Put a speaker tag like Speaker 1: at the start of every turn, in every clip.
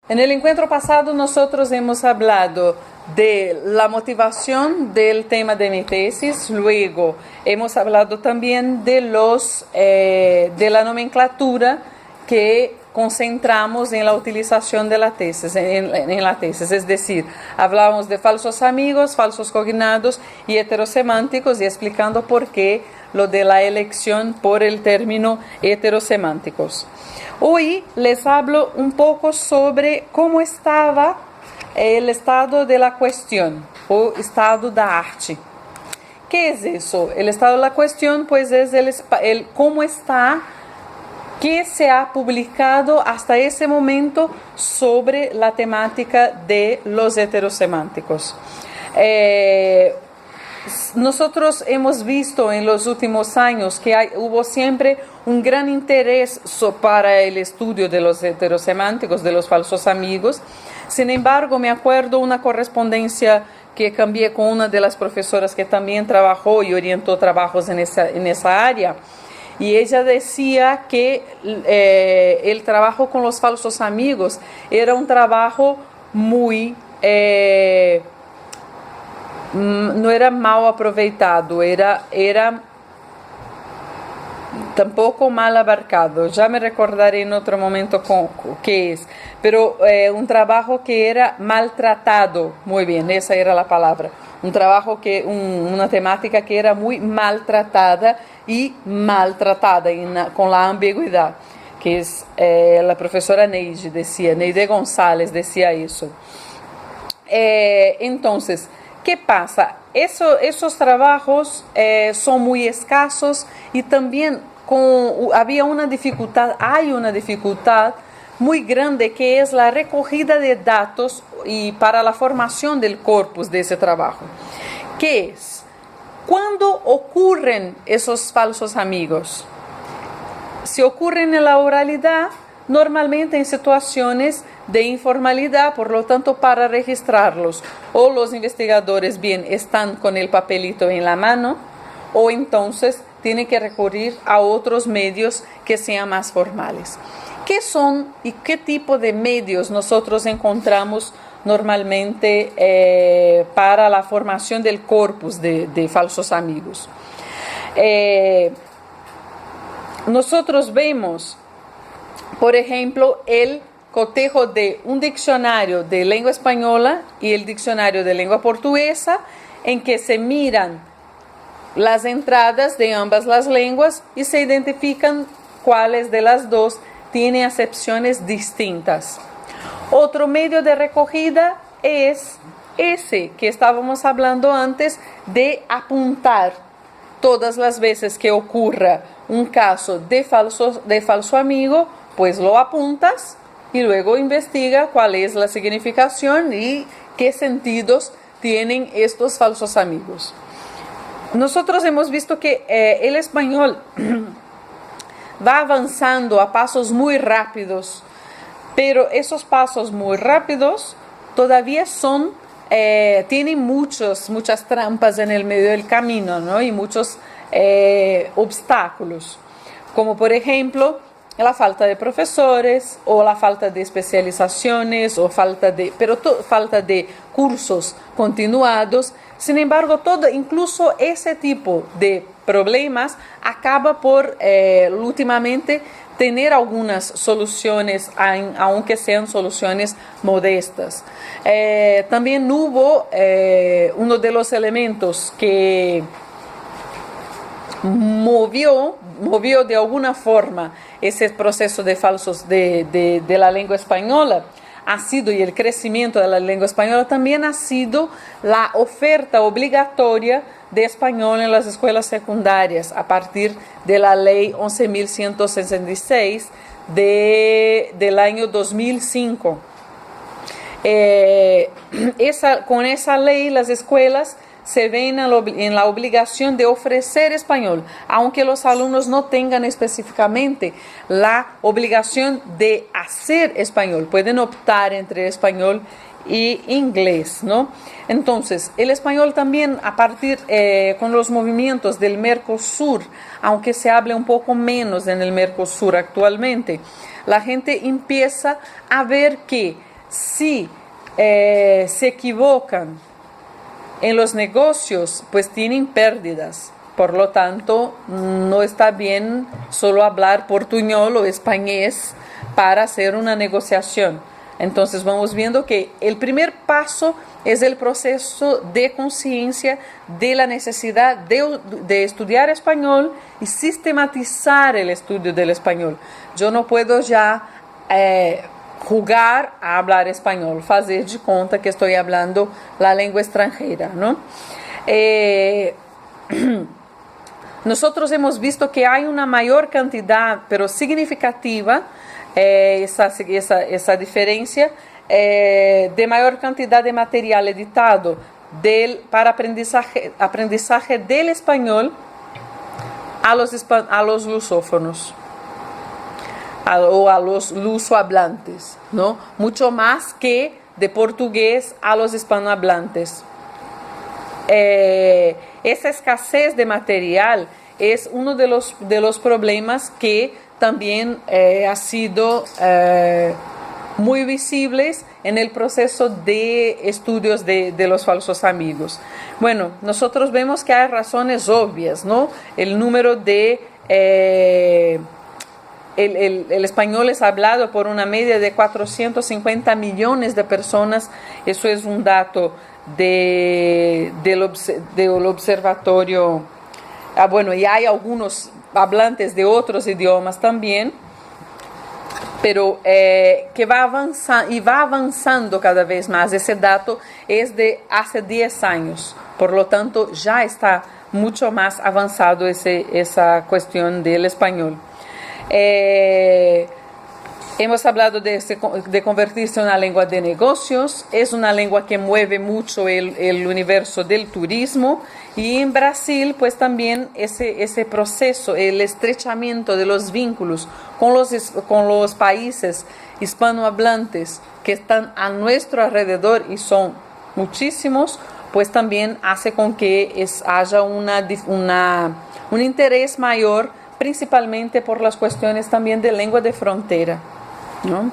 Speaker 1: En el encuentro pasado nosotros hemos hablado de la motivación del tema de mi tesis, luego hemos hablado también de de la nomenclatura que concentramos en la utilización de la tesis, en la tesis, es decir, hablamos de falsos amigos, falsos cognados y heterosemánticos y explicando por qué lo de la elección por el término heterosemánticos. Hoy les hablo un poco sobre cómo estaba el estado de la cuestión o estado da arte. ¿Qué es eso? El estado de la cuestión pues es el cómo está, qué se ha publicado hasta ese momento sobre la temática de los heterosemánticos. Nosotros hemos visto en los últimos años que hubo siempre un gran interés para el estudio de los heterosemánticos, de los falsos amigos. Sin embargo, me acuerdo una correspondencia que cambié con una de las profesoras que también trabajó y orientó trabajos en esa área. Y ella decía que el trabajo con los falsos amigos era un trabajo muy... no era mal aproveitado, era tampoco mal abarcado. Ya me recordaré en otro momento qué es, pero un trabajo que era maltratado, muy bien, esa era la palabra, un trabajo una temática que era muy maltratada y maltratada con la ambigüedad, que es la profesora Neide González decía eso. Entonces, ¿qué pasa? Esos trabajos son muy escasos y también hay una dificultad muy grande que es la recogida de datos y para la formación del corpus de ese trabajo. ¿Qué es? ¿Cuándo ocurren esos falsos amigos? Si ocurren en la oralidad, normalmente en situaciones de informalidad, por lo tanto, para registrarlos, o los investigadores bien están con el papelito en la mano, o entonces tienen que recurrir a otros medios que sean más formales. ¿Qué son y qué tipo de medios nosotros encontramos normalmente para la formación del corpus de falsos amigos? Nosotros vemos, por ejemplo, el cotejo de un diccionario de lengua española y el diccionario de lengua portuguesa, en que se miran las entradas de ambas las lenguas y se identifican cuáles de las dos tienen acepciones distintas. Otro medio de recogida es ese que estábamos hablando antes, de apuntar todas las veces que ocurra un caso de falso amigo, pues lo apuntas y luego investiga cuál es la significación y qué sentidos tienen estos falsos amigos. Nosotros hemos visto que el español va avanzando a pasos muy rápidos, pero esos pasos muy rápidos todavía tienen muchas trampas en el medio del camino, ¿no? Y muchos obstáculos, como por ejemplo la falta de profesores o la falta de especializaciones o falta de cursos continuados. Sin embargo, incluso ese tipo de problemas acaba por últimamente tener algunas soluciones, aunque sean soluciones modestas. También hubo uno de los elementos que movió de alguna forma ese proceso de falsos de la lengua española, y el crecimiento de la lengua española también ha sido la oferta obligatoria de español en las escuelas secundarias a partir de la ley 11.166 del año 2005. Con esa ley las escuelas se ven en la obligación de ofrecer español, aunque los alumnos no tengan específicamente la obligación de hacer español. Pueden optar entre español y inglés, ¿no? Entonces, el español también, a partir con los movimientos del Mercosur, aunque se hable un poco menos en el Mercosur actualmente, la gente empieza a ver que si se equivocan en los negocios, pues tienen pérdidas. Por lo tanto, no está bien solo hablar portuñol o españés para hacer una negociación. Entonces vamos viendo que el primer paso es el proceso de conciencia de la necesidad de estudiar español y sistematizar el estudio del español. Yo no puedo ya jugar a hablar español, fazer de conta que estoy hablando la lengua extranjera, ¿no? Nosotros hemos visto que hay una mayor cantidad, pero significativa, esa diferencia de mayor cantidad de material editado para aprendizaje del español a los lusófonos o a los lusohablantes, ¿no? Mucho más que de portugués a los hispanohablantes. Esa escasez de material es uno de los problemas que también ha sido muy visibles en el proceso de estudios de los falsos amigos. Bueno, nosotros vemos que hay razones obvias, ¿no? El número de... el español es hablado por una media de 450 millones de personas. Eso es un dato del observatorio. Bueno, y hay algunos hablantes de otros idiomas también, pero que va avanzando cada vez más. Ese dato es de hace 10 años, por lo tanto ya está mucho más avanzado esa cuestión del español. Hemos hablado de convertirse en una lengua de negocios. Es una lengua que mueve mucho el universo del turismo, y en Brasil pues también ese proceso, el estrechamiento de los vínculos con los países hispanohablantes que están a nuestro alrededor, y son muchísimos, pues también hace con que haya un interés mayor, principalmente por las cuestiones también de lengua de frontera, ¿no?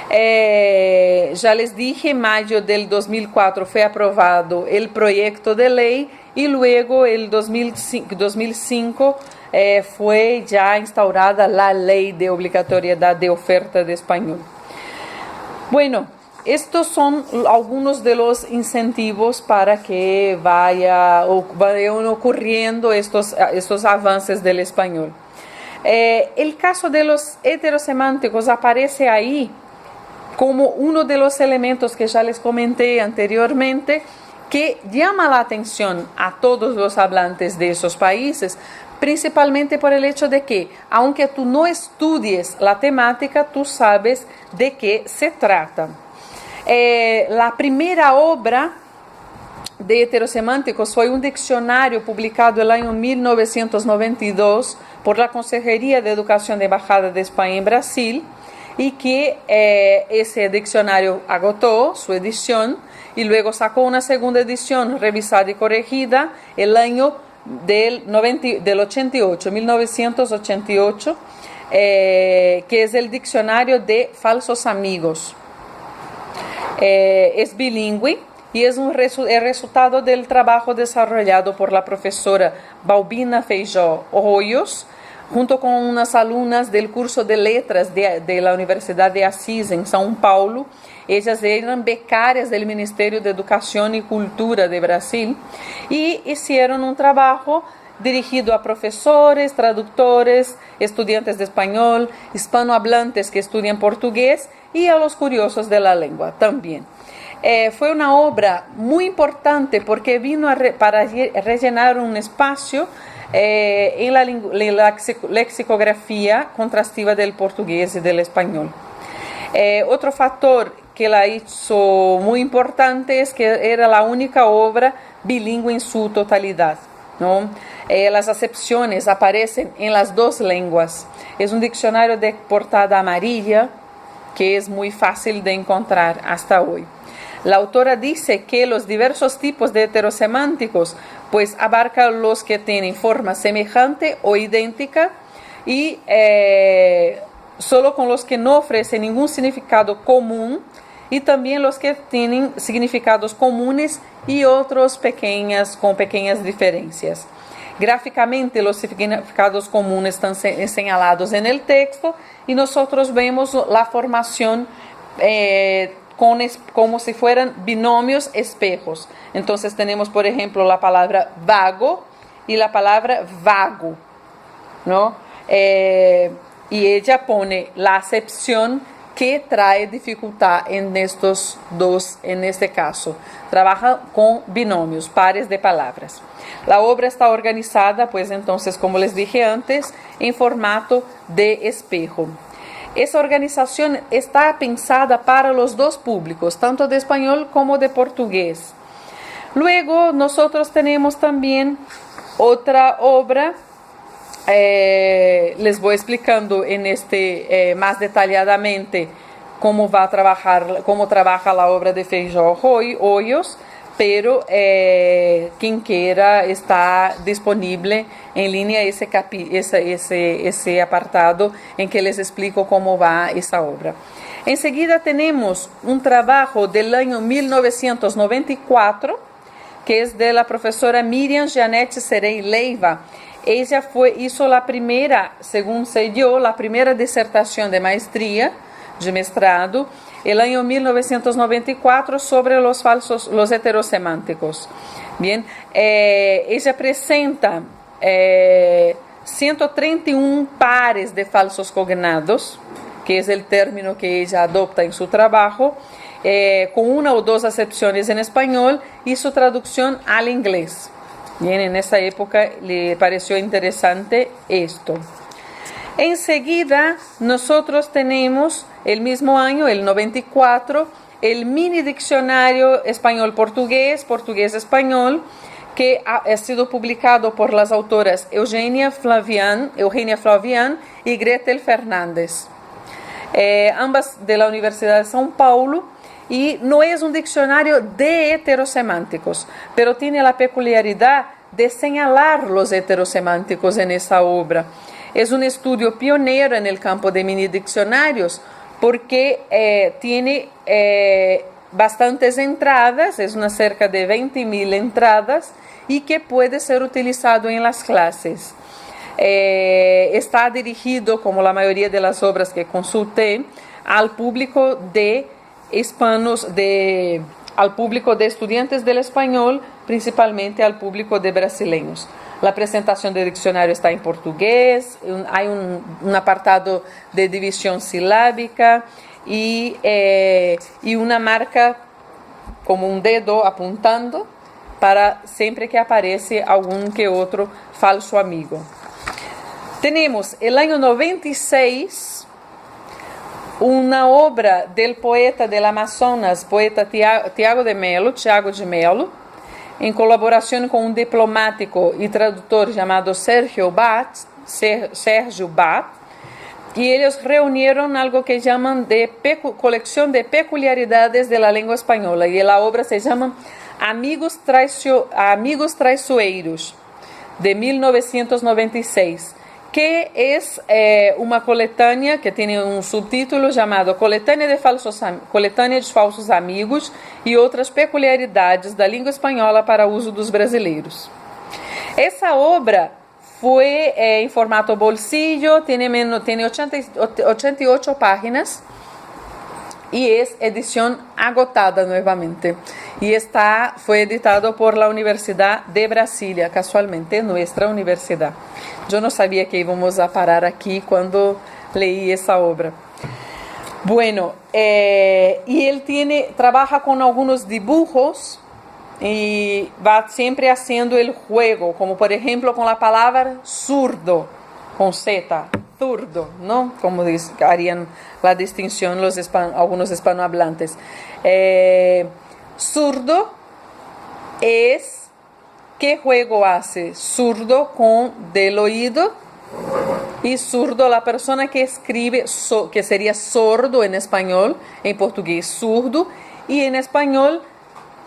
Speaker 1: Ya les dije, en mayo del 2004 fue aprobado el proyecto de ley, y luego el 2005 fue ya instaurada la ley de obligatoriedad de oferta de español. Bueno, estos son algunos de los incentivos para que vayan ocurriendo estos avances del español. El caso de los heterosemánticos aparece ahí como uno de los elementos que ya les comenté anteriormente, que llama la atención a todos los hablantes de esos países, principalmente por el hecho de que, aunque tú no estudies la temática, tú sabes de qué se trata. La primera obra de heterosemánticos fue un diccionario publicado el año 1992 por la Consejería de Educación de Embajada de España en Brasil, y que ese diccionario agotó su edición y luego sacó una segunda edición revisada y corregida el año del 88, 1988, que es el diccionario de falsos amigos. Es bilingüe y es el resultado del trabajo desarrollado por la profesora Balbina Feijó Hoyos, junto con unas alumnas del curso de letras de la Universidad de Assis, en São Paulo. Ellas eran becarias del Ministerio de Educación y Cultura de Brasil y hicieron un trabajo dirigido a profesores, traductores, estudiantes de español, hispanohablantes que estudian portugués y a los curiosos de la lengua también. Fue una obra muy importante porque vino para rellenar un espacio en la lexicografía contrastiva del portugués y del español. Otro factor que la hizo muy importante es que era la única obra bilingüe en su totalidad, ¿no? Las acepciones aparecen en las dos lenguas. Es un diccionario de portada amarilla que es muy fácil de encontrar hasta hoy. La autora dice que los diversos tipos de heterosemánticos pues abarcan los que tienen forma semejante o idéntica y solo con los que no ofrecen ningún significado común y también los que tienen significados comunes y otros con pequeñas diferencias. Gráficamente, los significados comunes están señalados en el texto y nosotros vemos la formación como si fueran binomios espejos. Entonces tenemos, por ejemplo, la palabra vago y la palabra vago, ¿no? Y ella pone la acepción que trae dificultad en estos dos, en este caso. Trabaja con binomios, pares de palabras. La obra está organizada, pues entonces, como les dije antes, en formato de espejo. Esa organización está pensada para los dos públicos, tanto de español como de portugués. Luego, nosotros tenemos también otra obra. Les voy explicando más detalladamente cómo trabaja la obra de Feijó Hoyos, pero quien quiera está disponible en línea ese apartado en que les explico cómo va esa obra. Enseguida tenemos un trabajo del año 1994, que es de la profesora Miriam Janete Serei Leiva. Ella hizo la primera, según sé yo, la primera disertación de maestría, de mestrado, el año 1994 sobre los heterosemánticos. Bien, ella presenta 131 pares de falsos cognados, que es el término que ella adopta en su trabajo, con una o dos acepciones en español y su traducción al inglés. Bien, en esa época le pareció interesante esto. Enseguida, nosotros tenemos el mismo año, el 94, el mini diccionario español-portugués, portugués-español, que ha sido publicado por las autoras Eugenia Flavian y Gretel Fernández, ambas de la Universidad de São Paulo. Y no es un diccionario de heterosemánticos, pero tiene la peculiaridad de señalar los heterosemánticos en esa obra. Es un estudio pionero en el campo de mini diccionarios porque tiene bastantes entradas, es una cerca de 20.000 entradas y que puede ser utilizado en las clases. Está dirigido, como la mayoría de las obras que consulté, al público de al público de estudiantes del español, principalmente al público de brasileños. La presentación del diccionario está en portugués, hay un apartado de división silábica y una marca como un dedo apuntando para siempre que aparece algún que otro falso amigo. Tenemos el año 96, una obra del poeta del Amazonas, poeta Tiago de Melo, en colaboración con un diplomático y traductor llamado Sergio Bat, y ellos reunieron algo que llaman de colección de peculiaridades de la lengua española, y la obra se llama Amigos Traiçoeiros, de 1996. Que es una coletánea que tiene un subtítulo llamado Coletânea de Falsos Amigos y otras peculiaridades da língua espanhola para uso dos brasileiros. Esa obra fue en formato bolsillo, tiene 88 páginas y es edición agotada nuevamente. Y fue editado por la Universidad de Brasilia, casualmente nuestra universidad. Yo no sabía que íbamos a parar aquí cuando leí esa obra. Bueno, y él trabaja con algunos dibujos y va siempre haciendo el juego, como por ejemplo con la palabra zurdo, con Z, zurdo, ¿no? Como harían la distinción algunos hispanohablantes. Zurdo es... ¿Qué juego hace? Zurdo del oído y zurdo la persona que escribe, que sería sordo en español, en portugués zurdo, y en español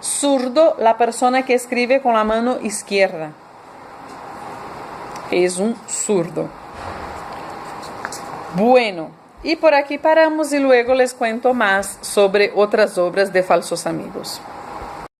Speaker 1: zurdo la persona que escribe con la mano izquierda. Es un zurdo. Bueno, Y por aquí paramos y luego les cuento más sobre otras obras de falsos amigos.